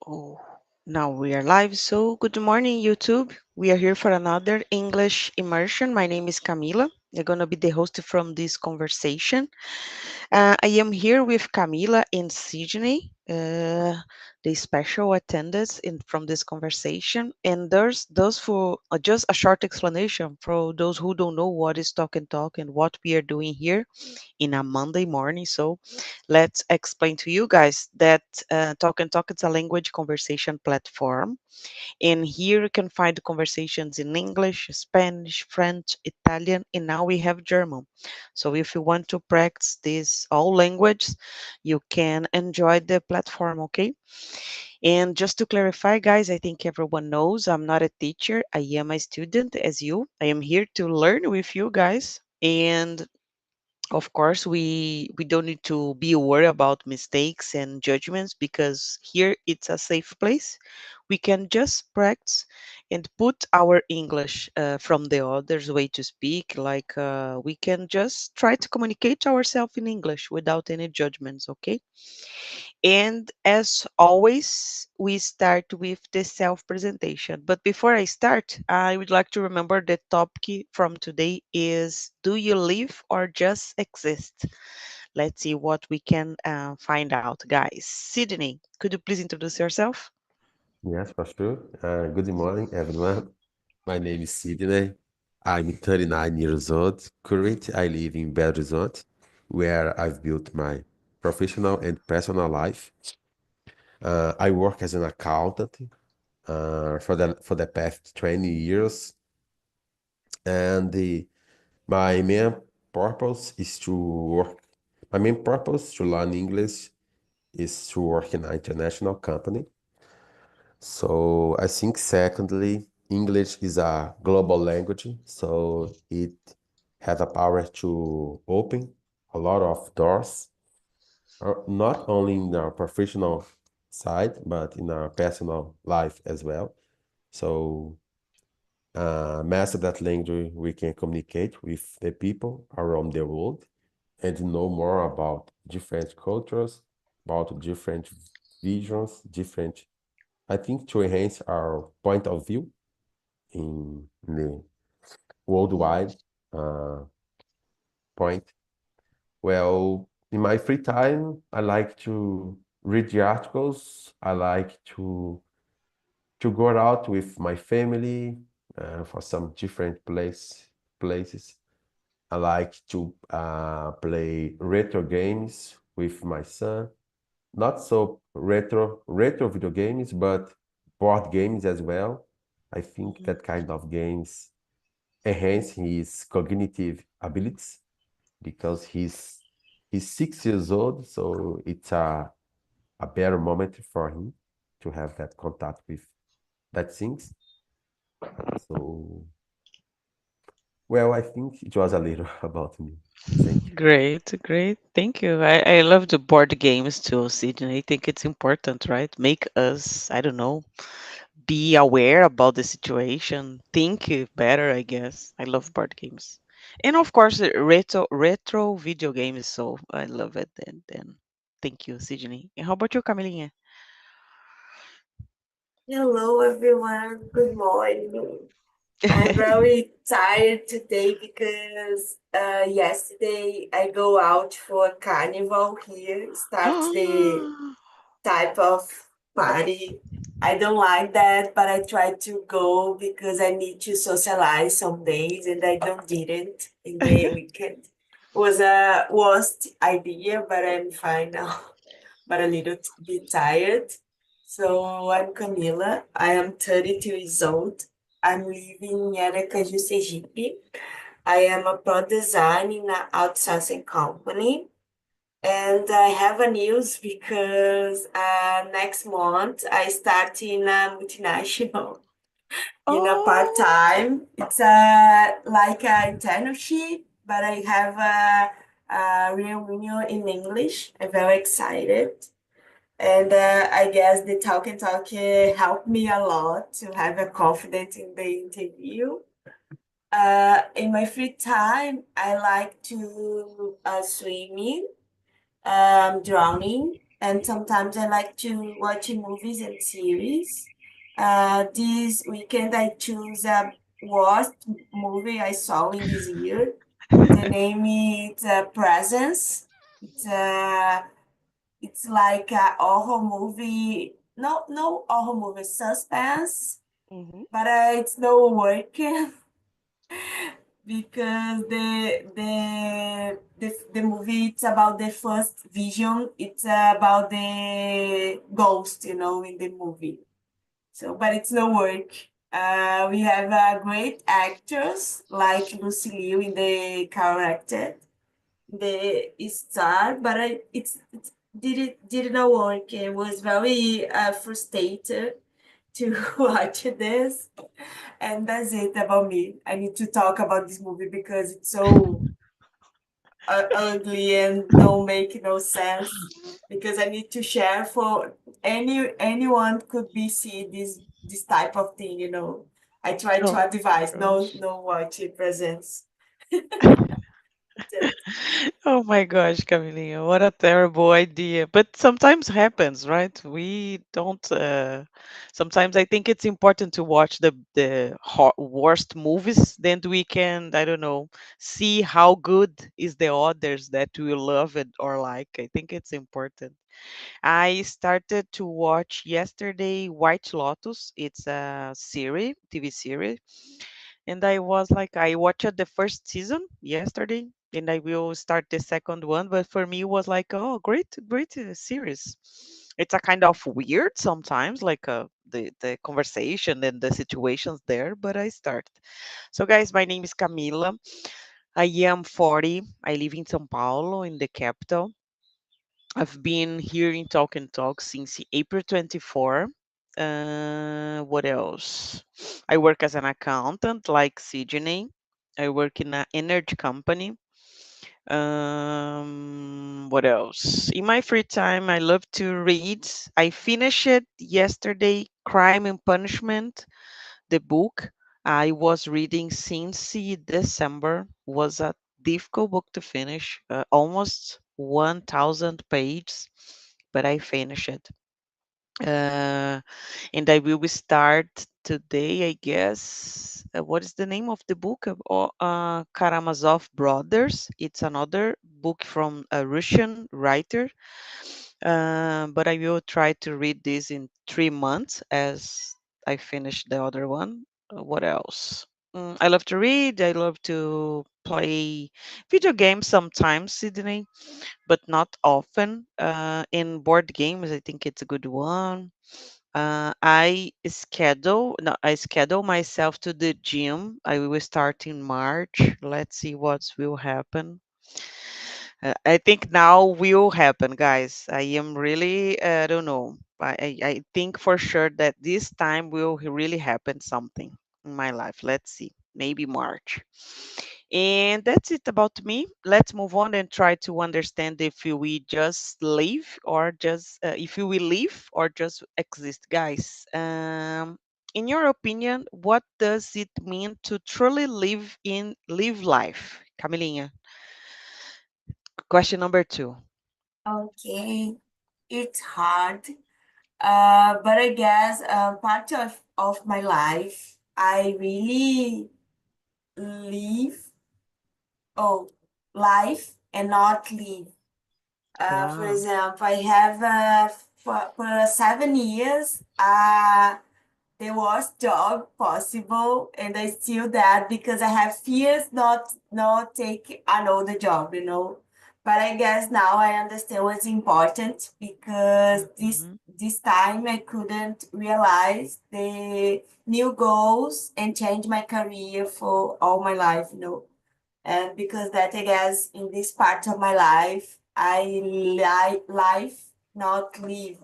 Oh, now we are live. So, good morning, YouTube. We are here for another English immersion. My name is Camila. I'm going to be the host from this conversation. I am here with Camila and Sydney, the special attendants from this conversation. And there's those for just a short explanation for those who don't know what is Talk and Talk and what we are doing here in a Monday morning. So let's explain to you guys that Talk and Talk is a language conversation platform. And here you can find conversations in English, Spanish, French, Italian, and now we have German. So if you want to practice these all languages, you can enjoy the platform, okay? And just to clarify, guys, I think everyone knows I'm not a teacher. I am a student as you. I am here to learn with you guys. And of course, we don't need to be worried about mistakes and judgments because here it's a safe place. We can just practice and put our English from the other's way to speak. Like we can just try to communicate ourselves in English without any judgments. Okay. And as always, we start with the self presentation. But before I start, I would like to remember the topic from today is do you live or just exist? Let's see what we can find out, guys. Sydney, could you please introduce yourself? Yes, for sure. Good morning, everyone. My name is Sidney. I'm 39 years old. Currently, I live in Belo Horizonte, where I've built my professional and personal life. I work as an accountant for the past 20 years, and my main purpose is to work. My main purpose to learn English is to work in an international company. So I think secondly, English is a global language, so it has a power to open a lot of doors, not only in our professional side, but in our personal life as well. So master that language, we can communicate with the people around the world and know more about different cultures, about different visions, different I think to enhance our point of view in the worldwide uh, point. Well, in my free time, I like to read the articles. I like to go out with my family for some different places. I like to play retro games with my son. Not so retro video games, but board games as well. I think Mhm. that kind of games enhance his cognitive abilities because he's 6 years old, so it's a better moment for him to have that contact with that things. So well, I think it was a little about me. Thank you. Great, great. Thank you. I love the board games too, Sydney. I think it's important, right? Make us, I don't know, be aware about the situation, think better, I guess. I love board games. And of course, retro video games, so I love it. And thank you, Sydney. And how about you, Camilinha? Hello, everyone. Good morning. I'm very tired today because yesterday I go out for a carnival here. Starts the type of party. I don't like that, but I try to go because I need to socialize some days, and I don't didn't in the weekend. Was a worst idea, but I'm fine now. But a little bit tired. So I'm Camila. I am 32 years old. I'm living in Aracaju, Sergipe. I am a product design in an outsourcing company. And I have a news because next month I start in a multinational in a part Oh, time. It's like an internship, but I have a reunion in English. I'm very excited. And I guess the talk and talk helped me a lot to have a confidence in the interview. In my free time, I like to swimming, drowning. and sometimes I like to watch movies and series. This weekend I choose a worst movie I saw in this year. The name is Presence. It's uh, it's like a horror movie. No horror movie, suspense, Hmm. but it's no work because the movie it's about the first vision. It's about the ghost, in the movie. So, but it's no work. We have great actors like Lucy Liu in the character, the star, but it's did not work. It was very frustrated to watch this, and that's it about me. I need to talk about this movie because it's so ugly and don't make no sense. Because I need to share for anyone could be see this type of thing. I try Oh to my advise gosh. no watch it presents. Oh my gosh, Camilinha, what a terrible idea. But sometimes happens, right? We don't sometimes I think it's important to watch the worst movies, then we can, I don't know, see how good is the others that we love it or like. I think it's important. I started to watch yesterday White Lotus. It's a series, TV series, and I was like, I watched the first season yesterday, and I will start the second one. But for me, it was like, oh, great, great series. It's a kind of weird sometimes, like the conversation and the situations there. But I start. So, guys, my name is Camila. I am 40. I live in São Paulo, in the capital. I've been here in Talk and Talk since April 24. What else? I work as an accountant like Sydney. I work in an energy company. What else? In my free time, I love to read. I finished it yesterday, Crime and Punishment, the book. I was reading since December. Was a difficult book to finish, almost 1,000 pages, but I finished it. Uh, and I will start today, I guess. What is the name of the book? Karamazov Brothers. It's another book from a Russian writer, but I will try to read this in 3 months as I finish the other one. What else? I love to read. I love to play video games sometimes, Sydney, but not often. In board games, I think it's a good one. I schedule myself to the gym. I will start in March. Let's see what will happen. I think now will happen, guys. I am really, I don't know. I think for sure that this time will really happen something in my life. Let's see. Maybe March. And that's it about me. Let's move on and try to understand if we just live or just if we will live or just exist, guys. In your opinion, what does it mean to truly live life, Camilinha? Question number two. Okay, it's hard, but I guess part of my life, I really live, oh, life and not live. For Wow. example, I have for 7 years the worst job possible, and I still that because I have fears not take another job. But I guess now I understand what's important because this Mhm. this time I couldn't realize the new goals and change my career for all my life. And because that I guess in this part of my life I like life not live,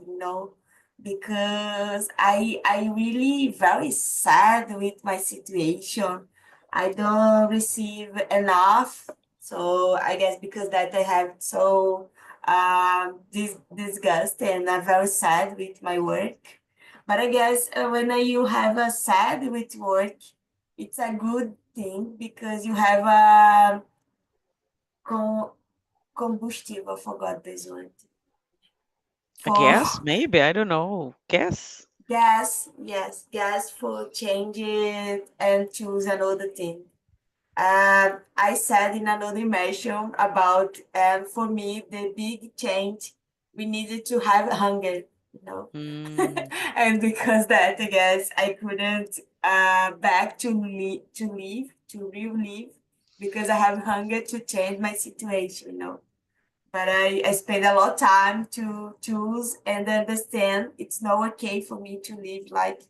because I really very sad with my situation. I don't receive enough, so I guess because that I have so this disgust and I'm very sad with my work. But I guess when you have a sad with work, it's a good thing because you have a com combustível. I forgot this word. I for guess, maybe, I don't know. Guess. gas, yes, gas for change it and choose another thing. I said in another immersion about for me the big change we needed to have hunger, you know, Mm, and because that I guess I couldn't back to relive because I have hunger to change my situation, you know. But I spend a lot of time to choose and understand it's not okay for me to live like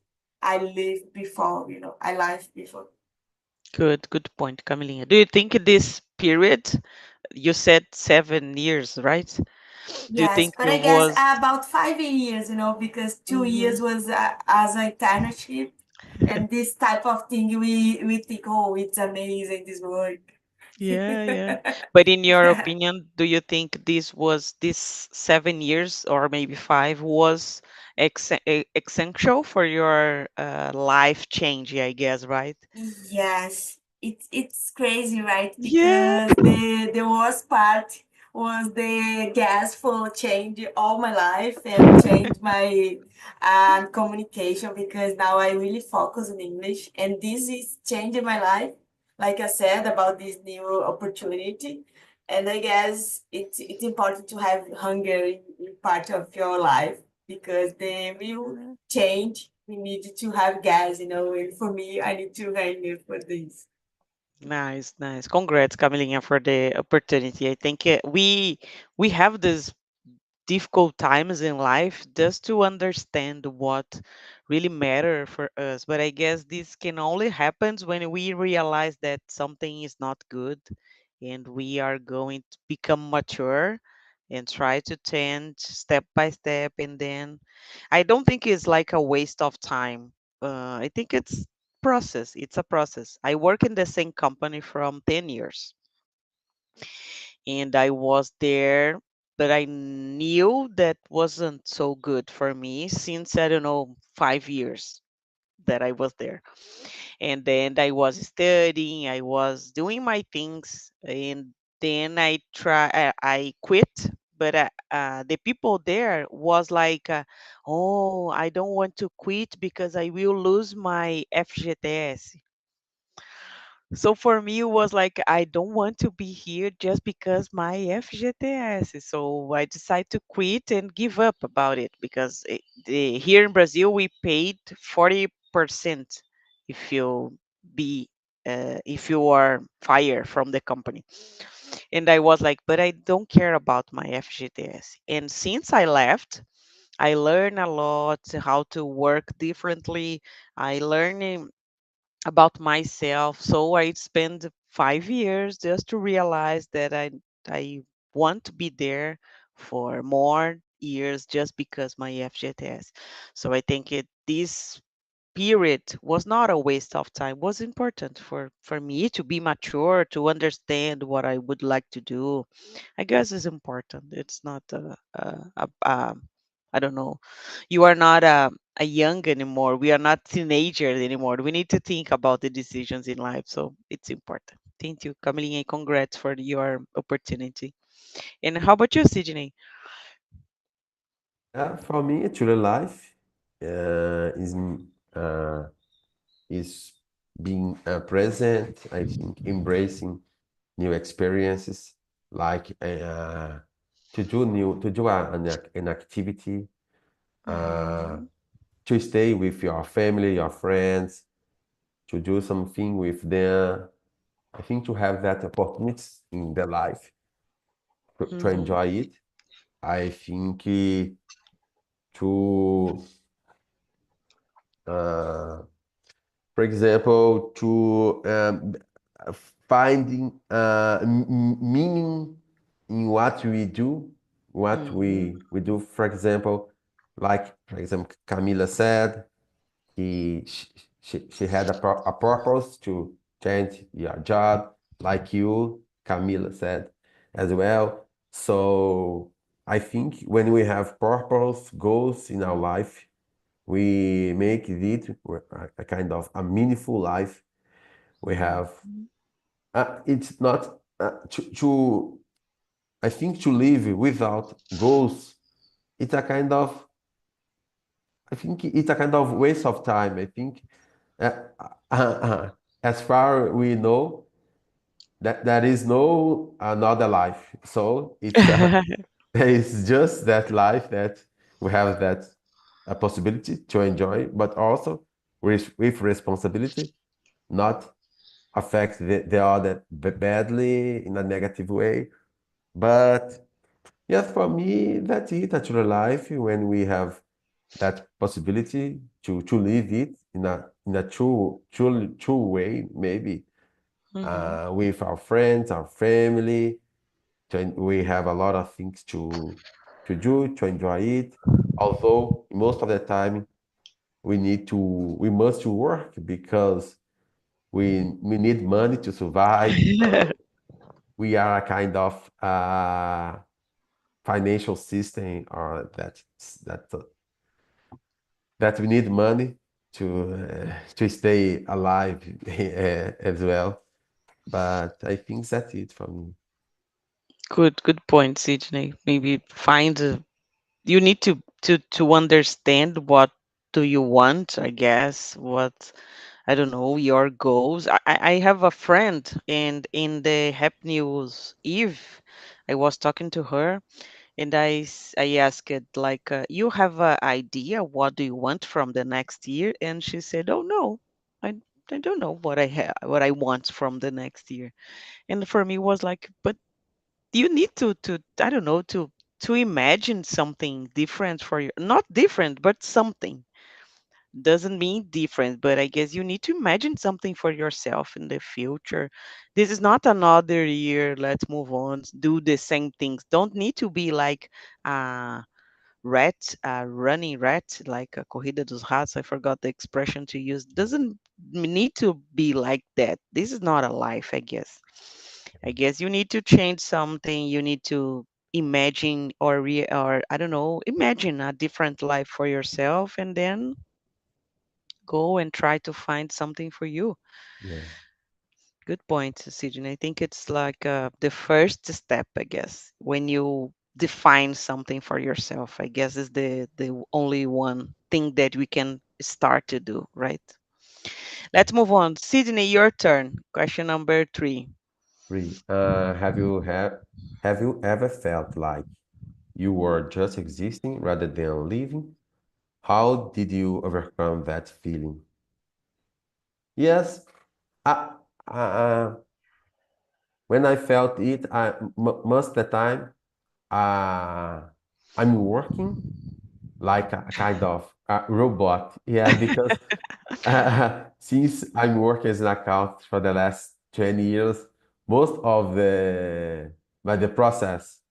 I lived before, you know, I lived before. good point, Camilinha. Do you think this period, you said 7 years, right? Do you Yes, think but it I guess was? about 5 years, you know, because 2 years Mhm. was as a internship, and this type of thing we think, oh, it's amazing this work. Yeah, yeah. But in your Yeah. opinion, do you think this 7 years or maybe five was essential for your life change? I guess, right? Yes, it's crazy, right? Yeah. Because the worst part was the gas for change all my life and change my communication because now I really focus on English and this is changing my life. Like I said about this new opportunity, and I guess it's important to have hunger in part of your life because the real change, we need to have gas, you know, and for me, I need to hang it for this. Nice, nice. Congrats, Camilinha, for the opportunity. I think we have this difficult times in life just to understand what really matter for us, but I guess this can only happen when we realize that something is not good and we are going to become mature and try to change step by step. And then I don't think it's like a waste of time. I think it's a process. I work in the same company from 10 years and I was there, but I knew that wasn't so good for me since I don't know 5 years that I was there. And then I was studying, I was doing my things, and then I quit. But the people there was like, oh, I don't want to quit because I will lose my FGTS. So for me, it was like I don't want to be here just because my FGTS. So I decided to quit and give up about it because here in Brazil we paid 40% if you be if you are fired from the company. And I was like, but I don't care about my FGTS. And since I left, I learned a lot how to work differently. I learned about myself. So I spent 5 years just to realize that I want to be there for more years just because my FGTS. So I think this period was not a waste of time. Was important for me to be mature, to understand what I would like to do. I guess it's important. It's not I don't know. You are not a young anymore. We are not teenagers anymore. We need to think about the decisions in life. So it's important. Thank you, Camilinha, and congrats for your opportunity. And how about you, Sydney? For me, actually, life is uh, is being present. I think embracing new experiences, like to do an activity, uh, Mm-hmm. to stay with your family, your friends, to do something with them. I think to have that opportunity in the life to Mm-hmm. enjoy it. I think to uh, for example, to finding meaning in what we do, what Mm-hmm. we do. For example, Camila said she had a purpose to change your job, like you, Camila said as well. So I think when we have purpose, goals in our life, we make it a kind of a meaningful life. We have it's not to I think to live without goals it's a kind of, I think it's a kind of waste of time. I think uh, as far we know that there is no another life. So it's just that life that we have that a possibility to enjoy, but also with responsibility, not affect the other badly in a negative way. But yes, for me, that's it, natural life, when we have that possibility to live it in a true way, maybe Mhm. with our friends, our family. We have a lot of things to do, to enjoy it. Although most of the time we must work because we need money to survive. So we are a kind of financial system, or that we need money to stay alive as well. But I think that's it for me. Good point, Sydney. Maybe find you need to understand what do you want, I guess. What I don't know, your goals. I have a friend, and in the Happy News Eve, I was talking to her, and I asked it like, you have an idea what do you want from the next year? And she said, oh no, I I don't know what I want from the next year. And for me it was like, but you need to I don't know, to imagine something different for you, not different but something. Doesn't mean different, but I guess you need to imagine something for yourself in the future. This is not another year, let's move on, do the same things. Don't need to be like uh rat, running rat, like a corrida dos ratos. I forgot the expression to use. Doesn't need to be like that. This is not a life, I guess. I guess you need to change something. You need to imagine, or I don't know, imagine a different life for yourself, and then go and try to find something for you. Yeah, Good point, Sidney. I think it's like the first step, I guess, when you define something for yourself. I guess is the only one thing that we can start to do, right? Let's move on. Sidney, your turn. Question number 3. free. Have you ever felt like you were just existing rather than living? How did you overcome that feeling? Yes, I, when I felt it, most of the time, uh, I'm working like a kind of robot. Yeah, because since I'm working as an accountant for the last 20 years, most of the process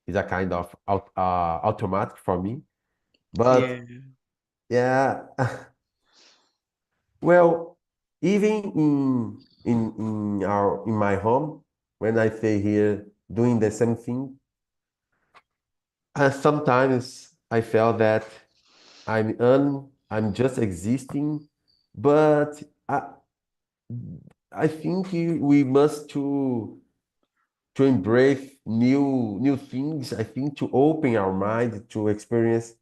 is a kind of automatic for me. Yeah. But yeah, well, even in my home, when I stay here doing the same thing, sometimes I felt that I'm just existing, but I think we must to embrace new things. I think to open our mind to experience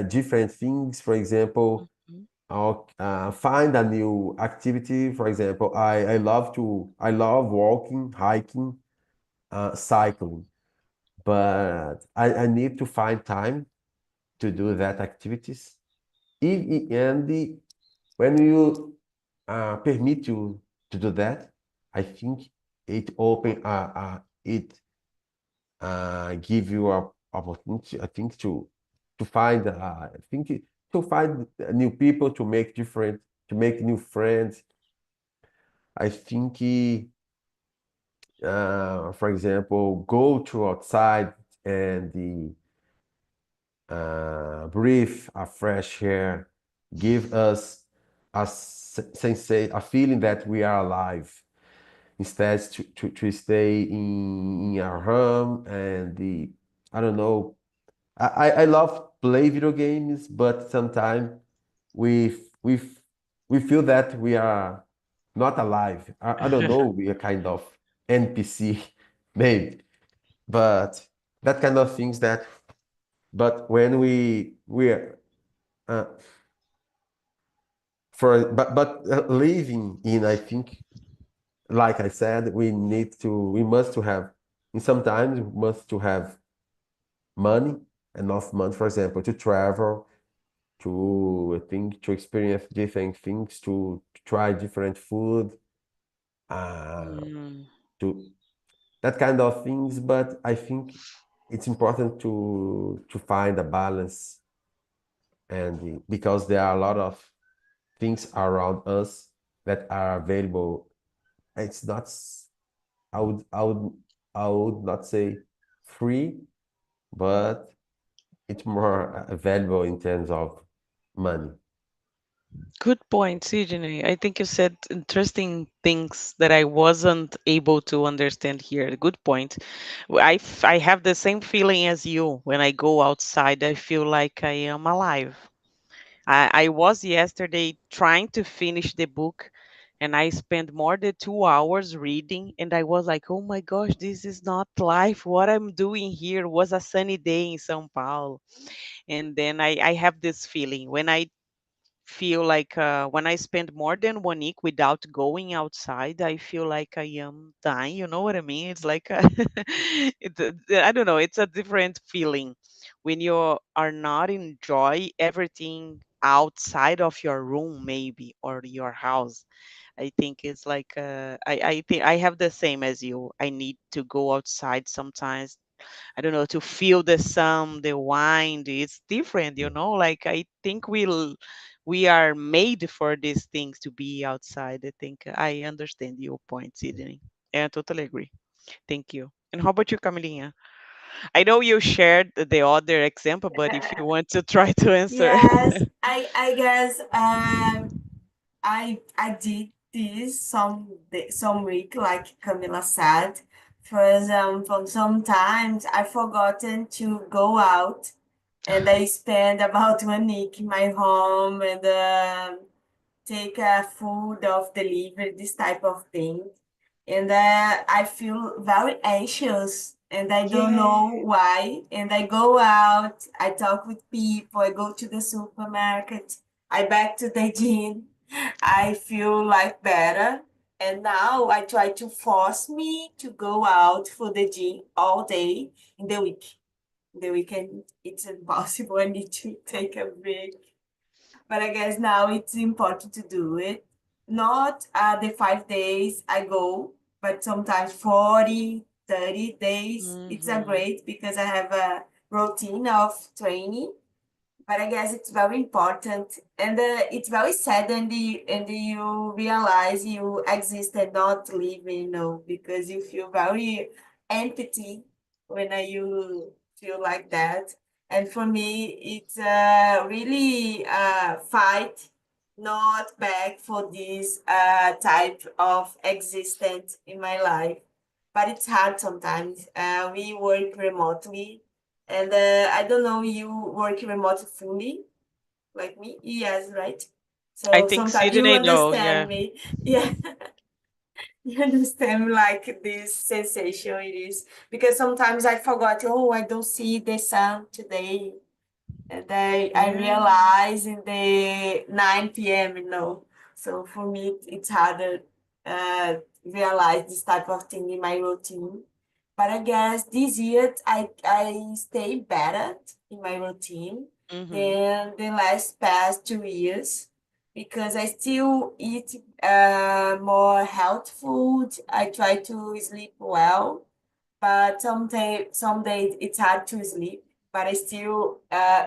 different things. For example, Mhm. I'll find a new activity. For example, I love walking, hiking, cycling, but I need to find time to do that activities. And when you permit you to do that, I think it give you a opportunity. I think to find to find new people, to make new friends. I think, for example, go to outside and breathe a fresh air, give us a feeling that we are alive, instead to stay in our home and I don't know. I love play video games, but sometimes we we we feel that we are not alive. I don't know. We are kind of NPC, maybe, but that kind of things that But when we uh, but living in, I think, like I said, we must to have, in sometimes we must to have money, enough money, for example, to travel, to I think to experience different things, to try different food, uh, Mm, to that kind of things. But I think it's important to find a balance, and because there are a lot of things around us that are available. It's not, I would, I would, I would not say free, but it's more available in terms of money. good point, Sydney. I think you said interesting things that I wasn't able to understand here. Good point. I have the same feeling as you. When I go outside, I feel like I am alive. I was yesterday trying to finish the book, and I spent more than 2 hours reading, and I was like, oh my gosh, this is not life. What I'm doing here was a sunny day in São Paulo. And then I have this feeling when I feel like when I spend more than 1 week without going outside, I feel like I am dying. You know what I mean? It's like I don't know. It's a different feeling when you are not enjoy everything outside of your room, maybe, or your house. I think it's like I think I have the same as you. I need to go outside sometimes. I don't know, to feel the sun, the wind. It's different, you know. Like I think we are made for these things to be outside. I think I understand your point, Sydney. Yeah, I totally agree. Thank you. And how about you, Camilinha? I know you shared the other example, but if you want to try to answer. Yes, I guess I did this some week, like Camila said. For example, sometimes I forgotten to go out, and I spend about 1 week in my home and take food of delivery, this type of thing. And I feel very anxious and I don't Yeah. know why. And I go out, I talk with people, I go to the supermarket, I back to the gym. I feel like better. And now I try to force me to go out for the gym all day in the week. In the weekend, it's impossible. I need to take a break, but I guess now it's important to do it. Not the 5 days I go, but sometimes 40, 30 days. It's a Hmm. great because I have a routine of training, but I guess it's very important, and it's very sad, and you realize you exist and not live, because you feel very empty when you feel like that. And for me, it's really fight, not back for this type of existence in my life. But it's hard sometimes. We work remotely, and I don't know, you work remote fully like me? Yes, right? I So think sometimes you Sydney, no, understand yeah. me. Yeah, you understand like this sensation it is. Because sometimes I forgot, oh, I don't see the sun today. And I Yeah. realize in the 9 p.m., So for me, it's harder realize this type of thing in my routine. But I guess this year I stay better in my routine Hmm. than the last past 2 years because I still eat more health food. I try to sleep well, but some days it's hard to sleep. But I still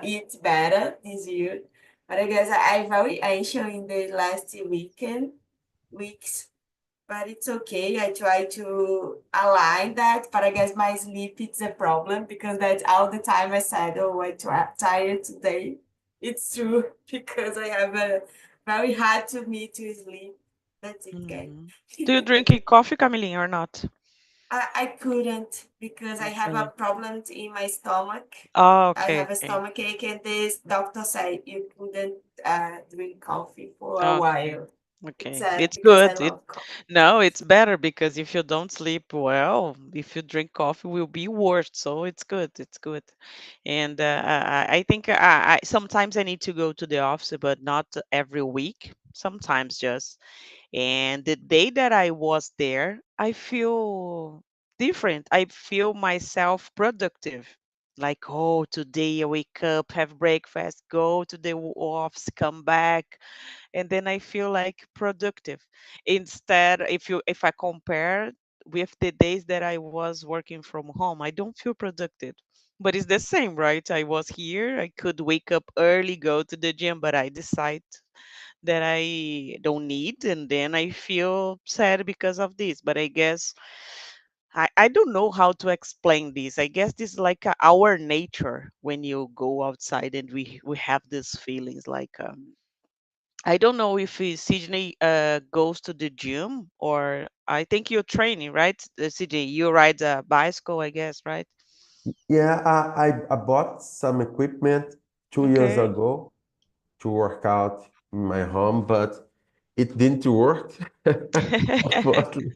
eat better this year. But I guess I very anxious in the last weeks, but it's okay. I try to align that, but I guess my sleep is a problem because that's all the time I said, oh, tired today. It's true because I have a very hard to me to sleep. That's it, guys. Hmm. Do you drink coffee, Camilinha, or not? I couldn't because I You have a couldn't. problem in my stomach. Oh, I okay, have a okay. stomach ache, and this doctor said you couldn't drink coffee for a Okay. while. Okay, It's it's because I good. love coffee. No, it's better because if you don't sleep well, if you drink coffee, will be worse. So it's good. It's good. And I think sometimes I need to go to the office, but not every week. Sometimes just. And the day that I was there, I feel different. I feel myself productive. Like, oh, today I wake up, have breakfast, go to the office, come back, and then I feel like productive. Instead, if I compare with the days that I was working from home, I don't feel productive. But it's the same, right? I was here, I could wake up early, go to the gym, but I decide that I don't need, and then I feel sad because of this. But I guess I don't know how to explain this. I guess this is like our nature when you go outside and we have these feelings like I don't know if Sydney goes to the gym or I think you're training, right? Sydney, you ride a bicycle, I guess, right? Yeah, I bought some equipment 2 years Okay. ago to work out in my home, but it didn't work. Unfortunately,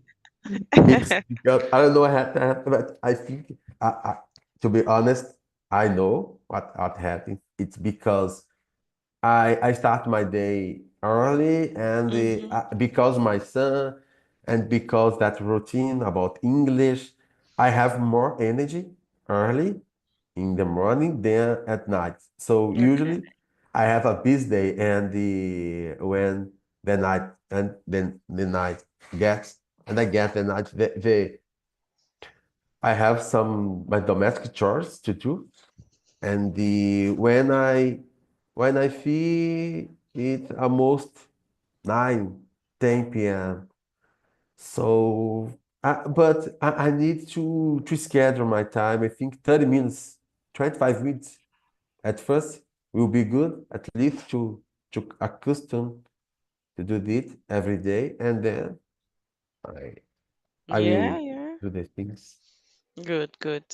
it's because I don't know what happened, but I think, to be honest, I know what happened. It's because I start my day early, and Hmm. because my son, and because that routine about English, I have more energy early in the morning than at night. So Okay. usually I have a busy day, and when the night gets, and I get the night, I have some my domestic chores to do, and the when I feel it almost 9, 10 p.m. So, but I need to schedule my time. I think 30 minutes, 25 minutes at first will be good, at least to accustom to do it every day, and then I I Yeah, will yeah. do the things. Good, good.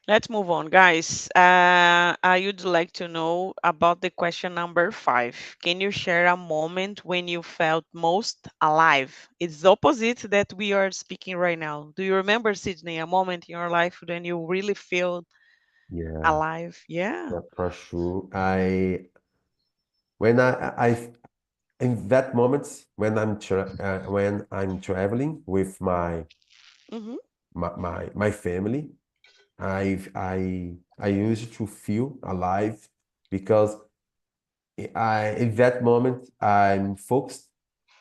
Let's move on, guys. I would like to know about the question number 5. Can you share a moment when you felt most alive? It's the opposite that we are speaking right now. Do you remember, Sydney, a moment in your life when you really feel Yeah, alive? Yeah. for sure. When in that moments when when I'm traveling with Mm-hmm. my family, I used to feel alive because I in that moment I'm focused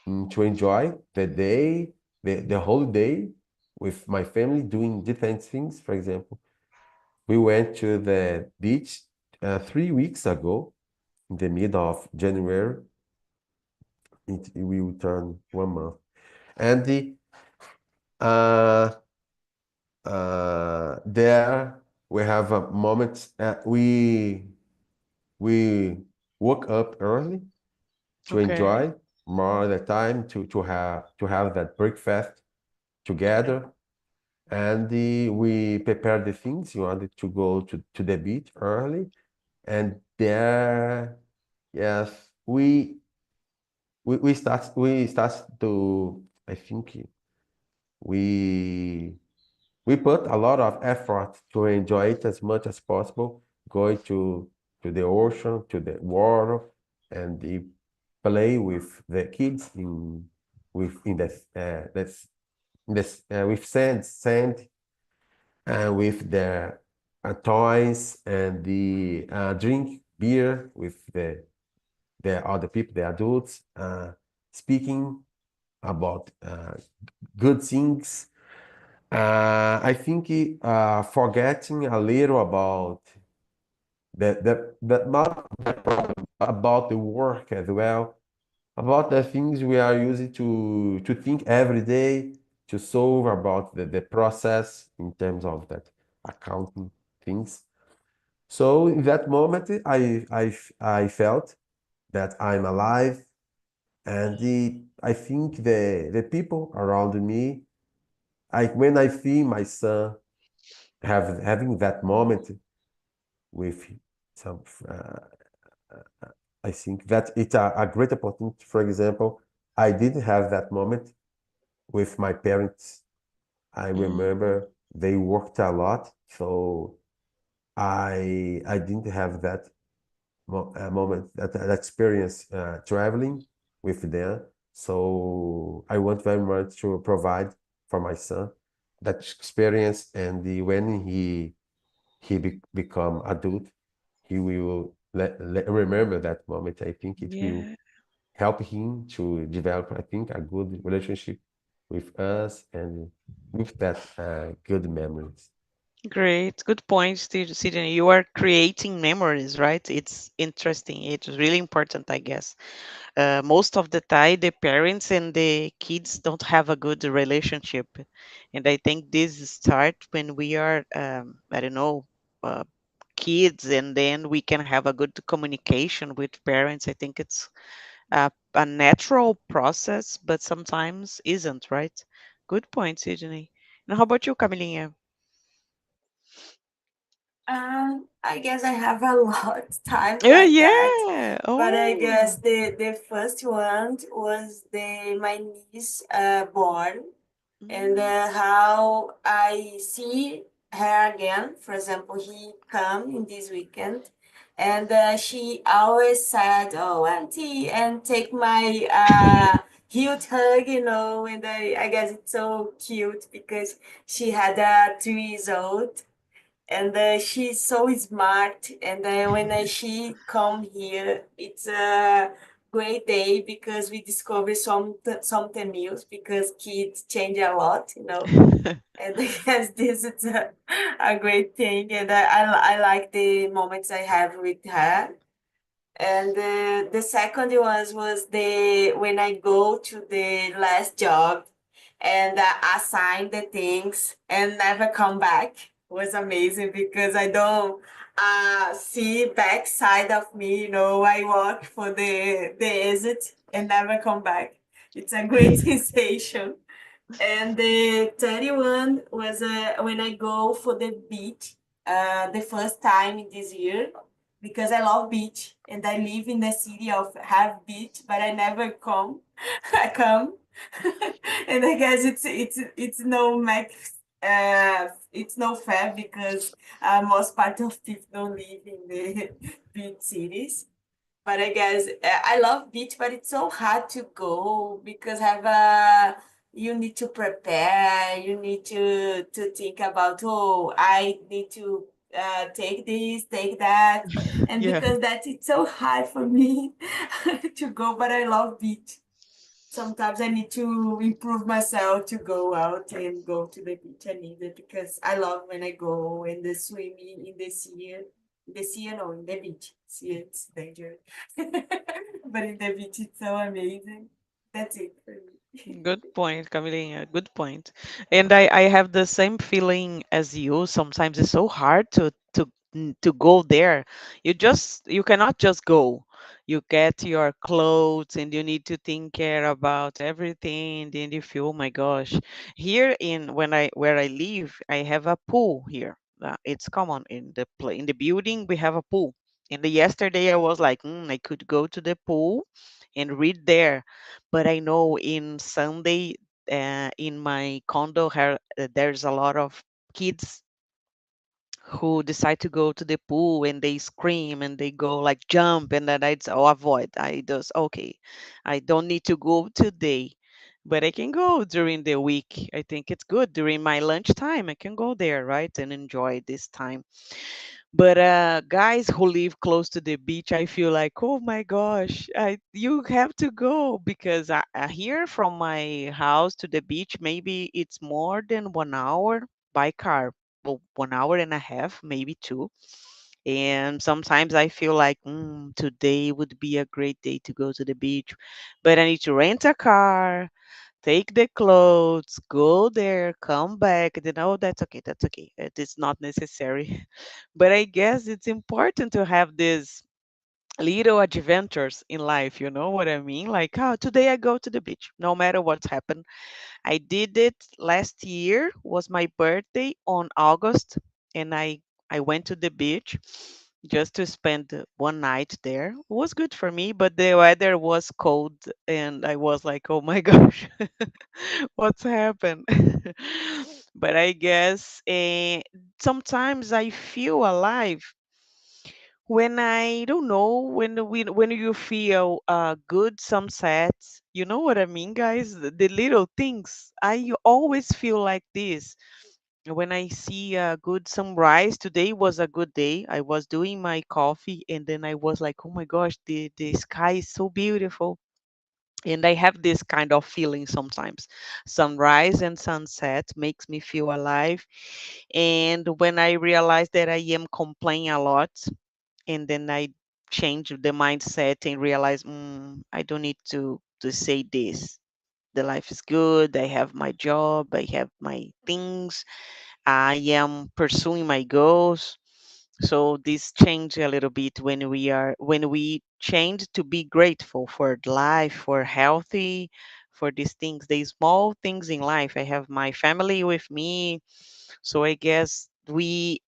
to enjoy the day, the whole day with my family doing different things. For example, we went to the beach 3 weeks ago in the middle of January. It will turn 1 month, and uh, there we have a moment. We woke up early to Okay. enjoy more the time to have that breakfast Okay. together, and we prepared the things. We wanted to go to the beach early, and there, yes, we start to, I think, we we put a lot of effort to enjoy it as much as possible, going to the ocean, to the water, and play with the kids in this with sand, with the toys, and the drink beer with the other people, the adults, speaking about good things. I think forgetting a little about that not about the work as well, about the things we are using to think every day, to solve about the process in terms of that accounting things. So in that moment, I felt that I'm alive, and I think the people around me, when I see my son having that moment with some, I think that it's a great opportunity. For example, I didn't have that moment with my parents. I Mm, remember they worked a lot, so I didn't have that moment, that experience traveling with them. So I want very much to provide for my son that experience, and when he become adult, he will remember that moment. I think it will yeah. help him to develop, I think, a good relationship with us and with that good memories. Great. Good point, Sydney. You are creating memories, right? It's interesting. It's really important, I guess. Most of the time, the parents and the kids don't have a good relationship. And I think this start when we are, I don't know, uh, kids, and then we can have a good communication with parents. I think it's a natural process, but sometimes isn't, right? Good point, Sydney. And how about you, Camilinha? I guess I have a lot time Oh, like that, yeah. but I Oh. guess the first one was the my niece born, and Mm. how I see her again. For example, he come in this weekend, and she always said, "Oh, auntie," and take my huge hug, and I guess it's so cute because she had a 3 years old, and she's so smart, and when she come here it's a great day because we discover something new because kids change a lot. And I guess this is a great thing, and I like the moments I have with her. And the second was the when I go to the last job and assign the things and never come back was amazing because I don't see backside of me. I walk for the exit and never come back. It's a great sensation. And the 31 was when I go for the beach the first time in this year because I love beach and I live in the city of have beach, but I never come. I come, and I guess it's no max. It's no fair because most part of people don't live in the beach cities. But I guess I love beach, but it's so hard to go because have a you need to prepare, you need to think about, oh, I need to take this, take that, and Yeah. because that it's so hard for me to go, but I love beach. Sometimes I need to improve myself to go out and go to the beach. I need it because I love when I go and the swimming in the sea. The sea, no, in the beach. Sea, it's dangerous. But in the beach, it's so amazing. That's it for me. Good point, Camilinha. Good point. And I have the same feeling as you. Sometimes it's so hard to go there. You cannot just go. You get your clothes and you need to think care about everything. Then you feel, oh my gosh. Here in when I where I live, I have a pool here. It's common in in the building. We have a pool. And yesterday I was like, I could go to the pool and read there, but I know in Sunday, in my condo, there's a lot of kids who decide to go to the pool and they scream and they go like jump, and then I'd avoid. I just okay, I don't need to go today, but I can go during the week. I think it's good during my lunchtime. I can go there, right, and enjoy this time. But guys who live close to the beach, I feel like, oh my gosh, you have to go because here from my house to the beach, maybe it's more than 1 hour by car, well, 1 hour and a half, maybe two. And sometimes I feel like today would be a great day to go to the beach, but I need to rent a car, take the clothes, go there, come back. And then, oh, that's okay, that's okay. It is not necessary. But I guess it's important to have these little adventures in life. You know what I mean? Like, oh, today I go to the beach, no matter what's happened. I did it last year, was my birthday on August, and I went to the beach. just to spend one night there. It was good for me, but the weather was cold and I was like, oh my gosh, what's happened? But I guess sometimes I feel alive when I don't know when you feel good sunsets. You know what I mean, guys? The little things. I always feel like this when I see a good sunrise. Today was a good day. I was doing my coffee and then I was like, oh my gosh, the sky is so beautiful. And I have this kind of feeling sometimes. Sunrise and sunset makes me feel alive. And when I realize that I am complaining a lot, and then I change the mindset and realize, I don't need to say this. The life is good. I have my job. I have my things. I am pursuing my goals. So this change a little bit when we change to be grateful for life, for healthy, for these things, the small things in life. I have my family with me, so I guess we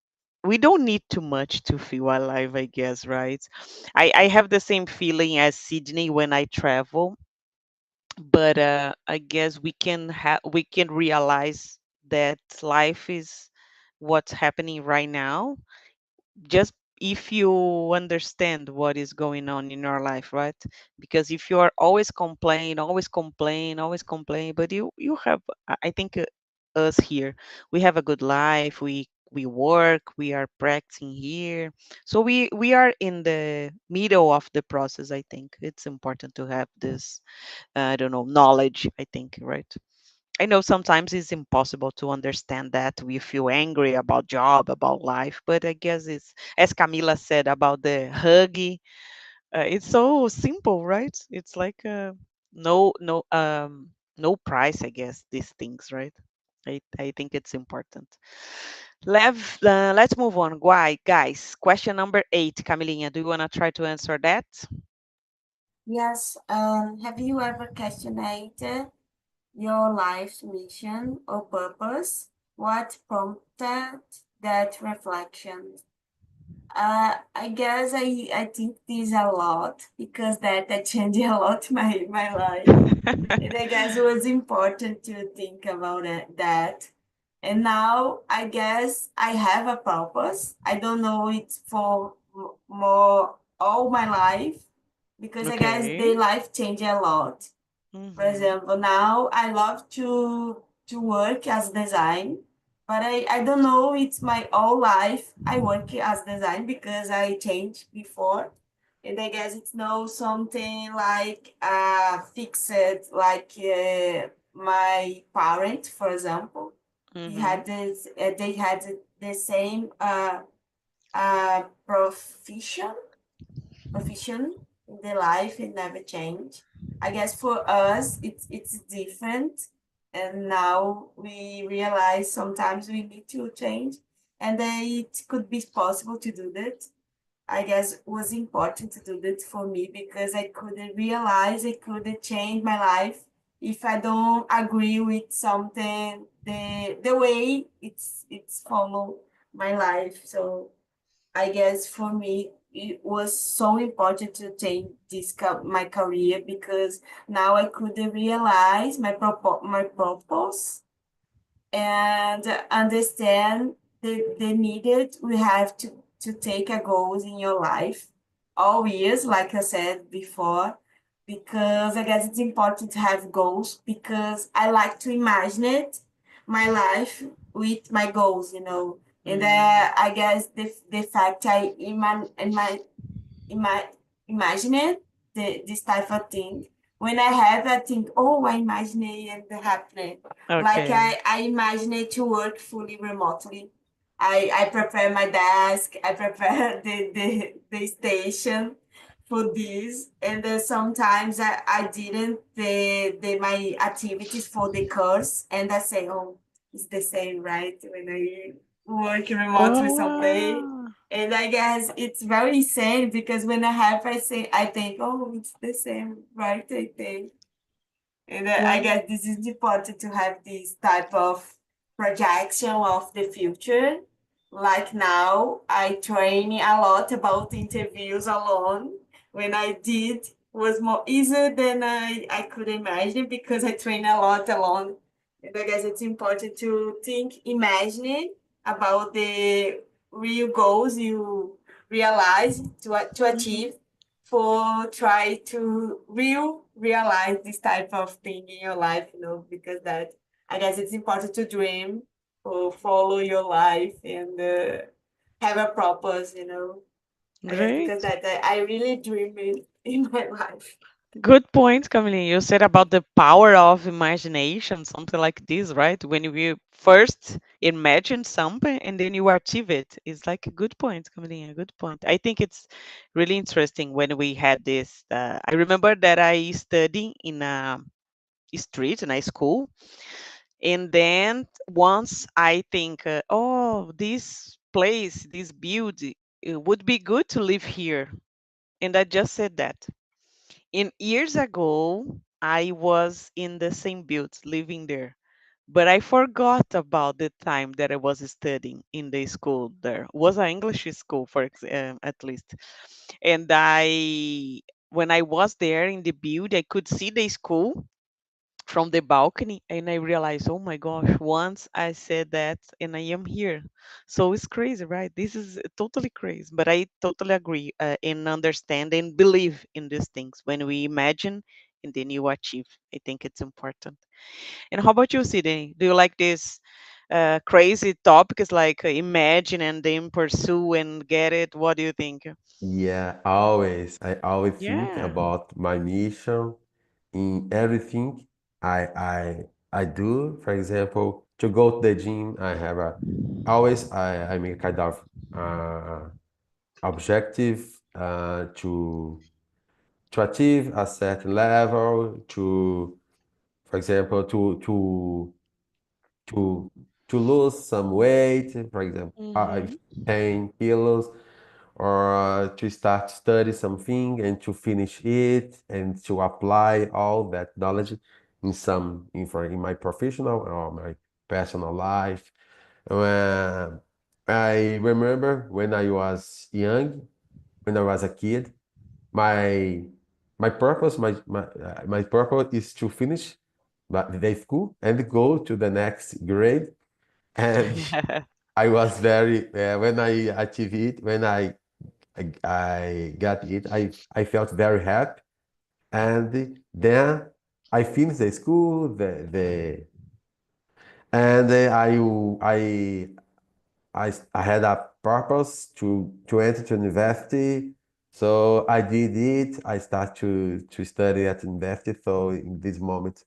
don't need too much to feel alive, I guess, right? I have the same feeling as Sydney when I travel, but I guess we can realize that life is what's happening right now, just if you understand what is going on in your life, right? Because if you are always complain, always complain, always complain, but you have, I think us here, we have a good life. We work, we are practicing here, so we are in the middle of the process. I think it's important to have this, I don't know, knowledge, I think, right? I know sometimes it's impossible to understand that. We feel angry about job, about life, but I guess it's, as Camila said about the huggy, it's so simple, right? It's like no price, I guess, these things, right? I think it's important. Let's move on. Why, guys? Question number 8, Camilinha. Do you want to try to answer that? Yes, have you ever questioned your life's mission or purpose? What prompted that reflection? I guess I think this a lot because that changed a lot my life. And I guess it was important to think about that. And now I guess I have a purpose. I don't know it's for more all my life because I guess Okay. the life changed a lot. For Mm-hmm. example, now I love to work as design, but I don't know it's my whole life I work as design because I changed before. And I guess it's no something like fixed like my parent, for example. He Mm-hmm. had this they had the same profession profession in their life. It never changed. I guess for us it's different, and now we realize sometimes we need to change, and that it could be possible to do that. I guess it was important to do that for me because I couldn't realize I couldn't change my life if I don't agree with something the way it's follow my life. So I guess for me, it was so important to change my career because now I could realize my purpose and understand the needed we have to take a goals in your life all years, like I said before, because I guess it's important to have goals because I like to imagine it, my life with my goals, And Mm. I guess the fact ima- imagine it, this type of thing. When I have, I think, oh, I imagine it and happening. Like Okay. I imagine it to work fully remotely. I prepare my desk, I prepare the station for this. And then sometimes I didn't my activities for the course and I say, oh, it's the same, right? When I work remotely Oh, someday. wow. And I guess it's very insane because when I have, I think, oh, it's the same, right? I think. And I Wow. guess this is important to have this type of projection of the future like now, I train a lot about interviews alone. When I did, was more easier than I could imagine because I train a lot alone. And I guess it's important to think, imagine about the real goals you realize to Mhm. achieve for try to realize this type of thing in your life, because that I guess it's important to dream or follow your life and have a purpose. I guess because Great. that I really dream it in my life. Good point, Camille. You said about the power of imagination, something like this, right? When you first imagine something and then you achieve it. It's like a good point, Camille. A good point. I think it's really interesting when we had this. I remember that I studied in a street in a school, and then once I think, oh, this place, this building, it would be good to live here, and I just said that. And years ago, I was in the same build, living there. But I forgot about the time that I was studying in the school there. It was an English school, at least. And when I was there in the build, I could see the school from the balcony, and I realized, oh my gosh, once I said that and I am here. So it's crazy, right? This is totally crazy, but I totally agree and understand and believe in these things. When we imagine and then you achieve, I think it's important. And how about you, Sydney? Do you like this crazy topics like imagine and then pursue and get it? What do you think? Yeah, always. I always think Yeah. about my mission in everything I do. For example, to go to the gym, I have a always I make kind of uh, objective to achieve a certain level. For example, to to lose some weight. For example, Mm-hmm. 10 kilos or to start to study something and to finish it and to apply all that knowledge in my professional or my personal life. Uh, I remember when I was young, when I was a kid, my my purpose is to finish the school and go to the next grade. And I was very when I achieved it, when I got it. I felt very happy, and then I finished the school, the and I had a purpose to enter to university, so I did it. I started to study at university. So in those moments,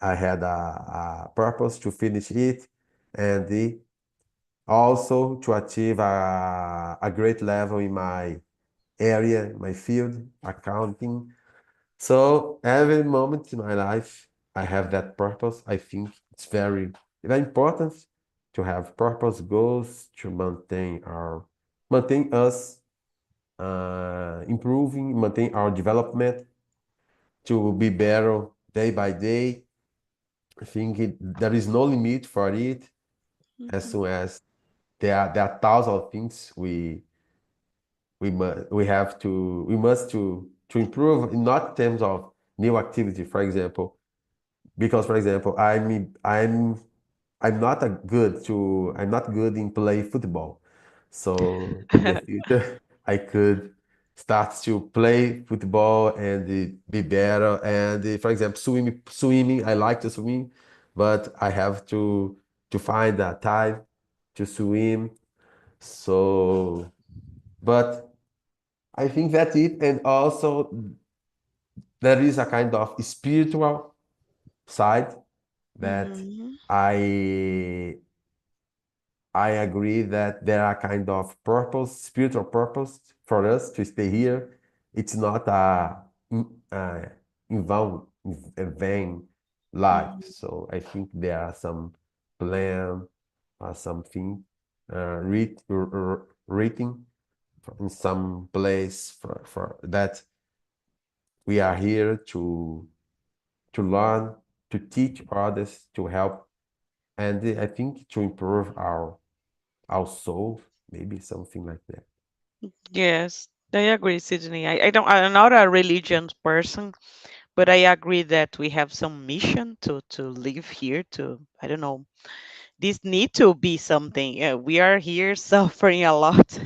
I had a purpose to finish it, and also to achieve a great level in my area, my field, accounting. So every moment in my life, I have that purpose. I think it's very important to have purpose goals to maintain us improving, maintain our development to be better day by day. I think there is no limit for it as Mhm. soon as there are thousands of things we must to improve not in terms of new activity, for example, because for example I'm not good in play football, so in the future I could start to play football and be better. And for example, swimming, I like to swim, but I have to find a time to swim. So but I think that's it. And also, there is a kind of spiritual side that Mhm. I I agree that there are kind of spiritual purpose for us to stay here. It's not a a vain life. Mhm. So I think there are some plan or something written in some place for that we are here to learn, to teach others, to help, and I think to improve also, maybe something like that. Yes, I agree, Sydney. I'm not a religion person, but I agree that we have some mission to live here. To I don't know, this need to be something. Yeah, we are here suffering a lot,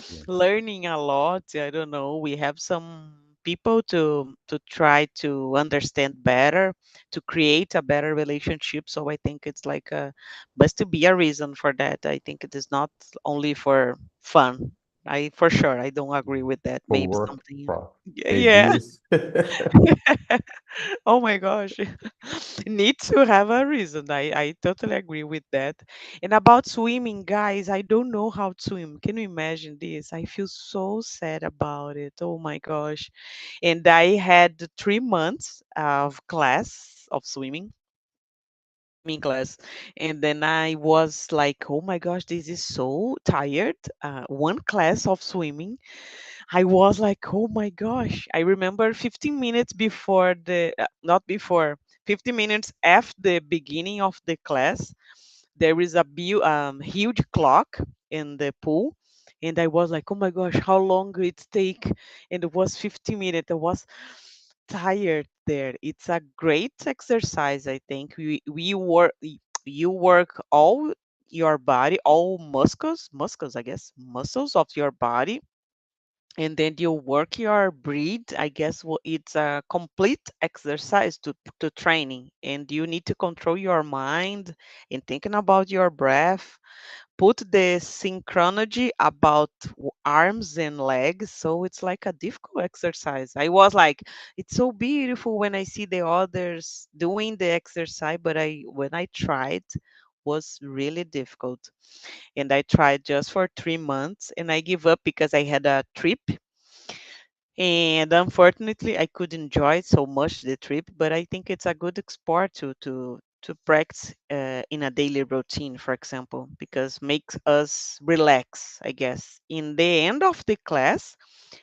Yeah. learning a lot. I don't know. We have some people to try to understand better, to create a better relationship. So I think it's like a must to be a reason for that. I think it is not only for fun. I for sure I don't agree with that. For Maybe work, something. for Yeah, pay yeah. bills. Oh my gosh. Need to have a reason. I totally agree with that. And about swimming, guys, I don't know how to swim. Can you imagine this? I feel so sad about it. Oh my gosh. And I had 3 months of class of swimming class, and then I was like, oh my gosh, this is so tired. One class of swimming, I was like, oh my gosh. I remember 15 minutes before not before, 15 minutes after the beginning of the class, there is a huge clock in the pool. And I was like, oh my gosh, how long it take? And it was 15 minutes. I was tired there. It's a great exercise, I think. You work all your body, all muscles, I guess, muscles of your body, and then you work your breathe. I guess it's a complete exercise to training, and you need to control your mind and thinking about your breath, put the synchronology about arms and legs. So it's like a difficult exercise. I was like, it's so beautiful when I see the others doing the exercise, but I when I tried was really difficult. And I tried just for 3 months and I give up because I had a trip, and unfortunately I could enjoy so much the trip. But I think it's a good sport to practice in a daily routine, for example, because makes us relax, I guess. In the end of the class,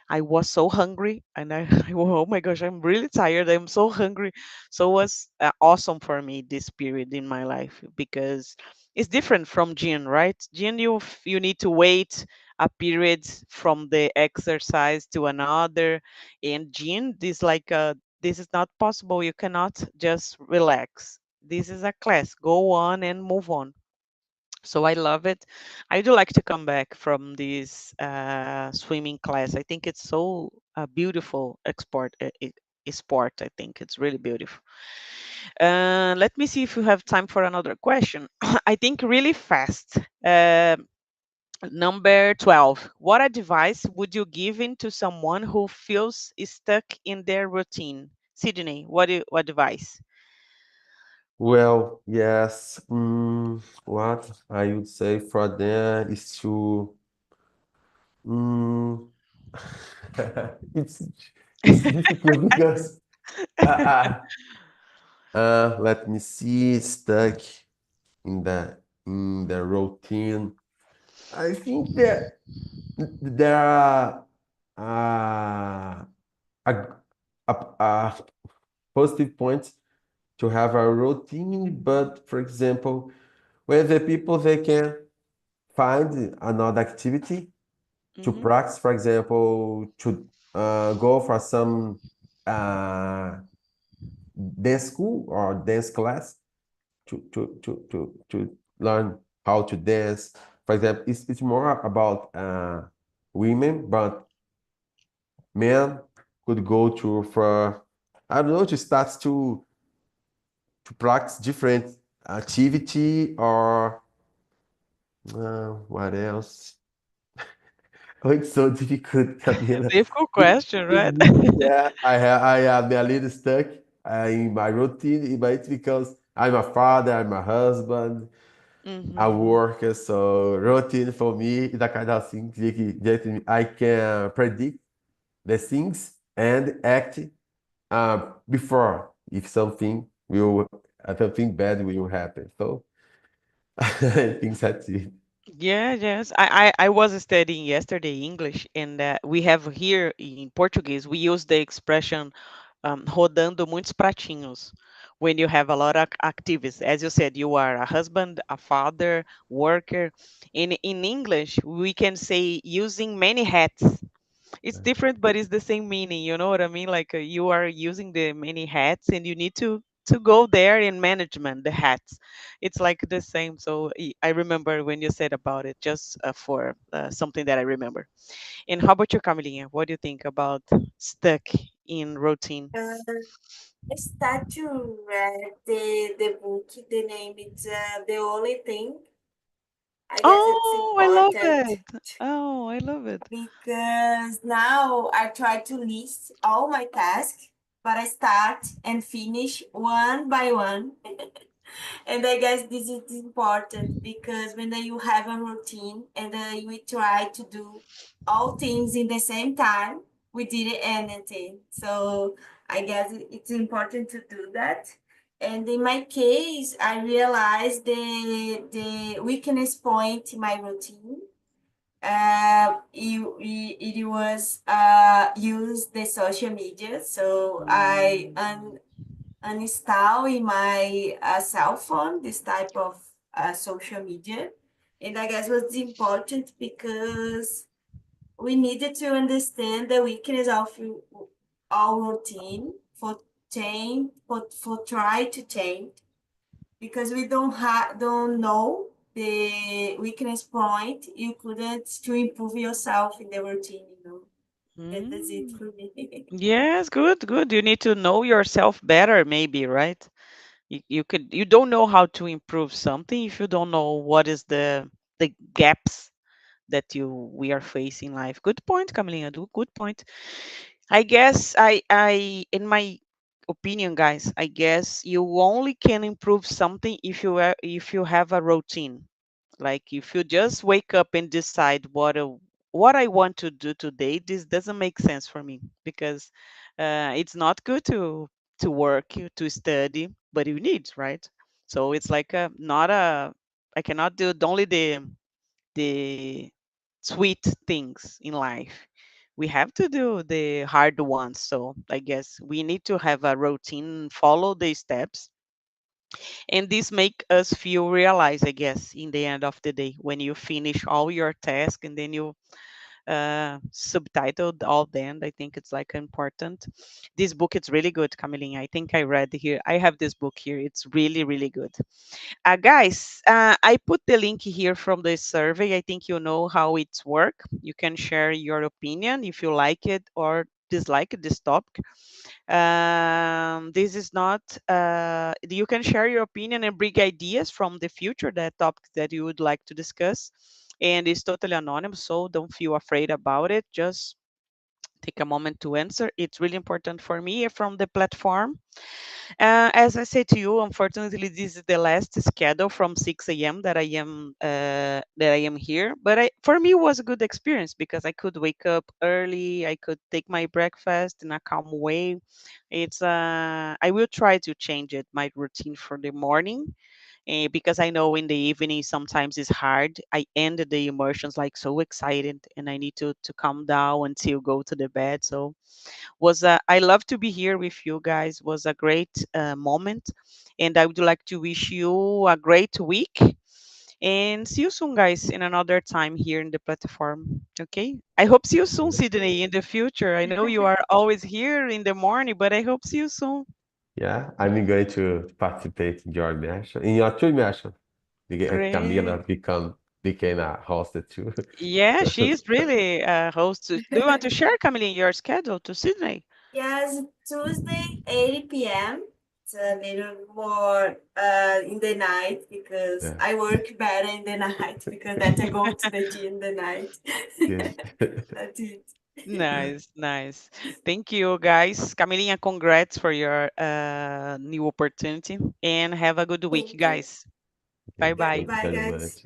I was so hungry, and oh my gosh, I'm really tired. I'm so hungry. So it was awesome for me this period in my life, because it's different from gym, right? Gym, you need to wait a period from the exercise to another, and gym, this is not possible. You cannot just relax. This is a class. Go on and move on. So I love it. I do like to come back from this swimming class. I think it's so beautiful sport. I think it's really beautiful. Let me see if you have time for another question. I think really fast. Number 12. What advice would you give in to someone who feels stuck in their routine? Sydney, what advice? Well, yes. What I would say for them is to mm, it's it's difficult because uh, let me see, stuck in the routine. I think that there are uh, a, a positive points to have a routine, but for example, where the people they can find another activity to Hmm. practice, for example, to go for some uh, dance school or dance class to learn how to dance. For example, it's more about women, but men could go to for I don't know to start to practice different activity or what else? Oh, it's so difficult, Camila. Difficult It- question, right? yeah, I am a little stuck in my routine, but it's because I'm a father, I'm a husband, a Hmm. worker, so routine for me is the kind of thing that I can predict the things and act before if something bad will happen. So I think that's it. Yeah, yes. I was studying yesterday English, and we have here in Portuguese, we use the expression rodando muitos pratinhos, when you have a lot of activities. As you said, you are a husband, a father, worker. In English, we can say using many hats. It's different, but it's the same meaning. You know what I mean? Like you are using the many hats, and you need to go there in management the hats. It's like the same. So I remember when you said about it, just for something that I remember. And how about you, Camilinha? What do you think about stuck in routine? Uh, I start to read the book. The name is The Only Thing. I guess it's Oh, I love important it. Oh, I love it. because now I try to list all my tasks, but I start and finish one by one. And I guess this is important because when you have a routine and we try to do all things in the same time, we didn't anything. So I guess it's important to do that. And in my case, I realized the weakness point in my routine. It was use the social media. So I uninstall in my cell phone this type of social media. And I guess was important because we needed to understand the weakness of our routine for change, for try to change, because we don't know the weakness point you couldn't to improve yourself in the routine, you know. And that's it Mm. for me. Yes, good, good. You need to know yourself better, maybe, right? You don't know how to improve something if you don't know what is the gaps that you we are facing in life. Good point, Camilinha. Do good point. I guess I in my opinion, guys, I guess you only can improve something if you have a routine. Like if you just wake up and decide what I want to do today, this doesn't make sense for me because it's not good to work, to study, but you need, right? So it's like not a I cannot do only the sweet things in life. We have to do the hard ones. So I guess we need to have a routine, follow the steps, and this make us feel realize, I guess, in the end of the day when you finish all your tasks and then you subtitled all the end. I think it's like important. This book is really good, Camilinha. I think I read here. I have this book here. It's really, really good. Guys, I put the link here from the survey. I think you know how it's work. You can share your opinion if you like it or dislike this topic. This is not, you can share your opinion and bring ideas from the future, that topics that you would like to discuss. And it's totally anonymous, so don't feel afraid about it. Just take a moment to answer. It's really important for me from the platform. As I said to you, unfortunately, this is the last schedule from 6 a.m. That I am here. But for me, it was a good experience because I could wake up early. I could take my breakfast in a calm way. I will try to change it my routine for the morning. Because I know in the evening sometimes it's hard. I end the emotions like so excited, and I need to calm down until go to the bed. So I love to be here with you guys. Was a great moment, and I would like to wish you a great week. And see you soon, guys, in another time here in the platform. Okay. I hope see you soon, Sydney, in the future. I know you are always here in the morning, but I hope see you soon. Yeah, I'm going to participate in your immersion, in your two immersion. Great. Camila became a host too. Yeah, she is really a host. Do you want to share, Camille, your schedule to Sydney? Yes, Tuesday, 8 p.m. It's a little more in the night because Yeah, I work better in the night because that I go to the gym in the night. good. That's it. Nice, nice. Thank you, guys. Camilinha, congrats for your new opportunity and have a good week, Thank you. guys. Bye Thank bye. you Goodbye, very guys. much.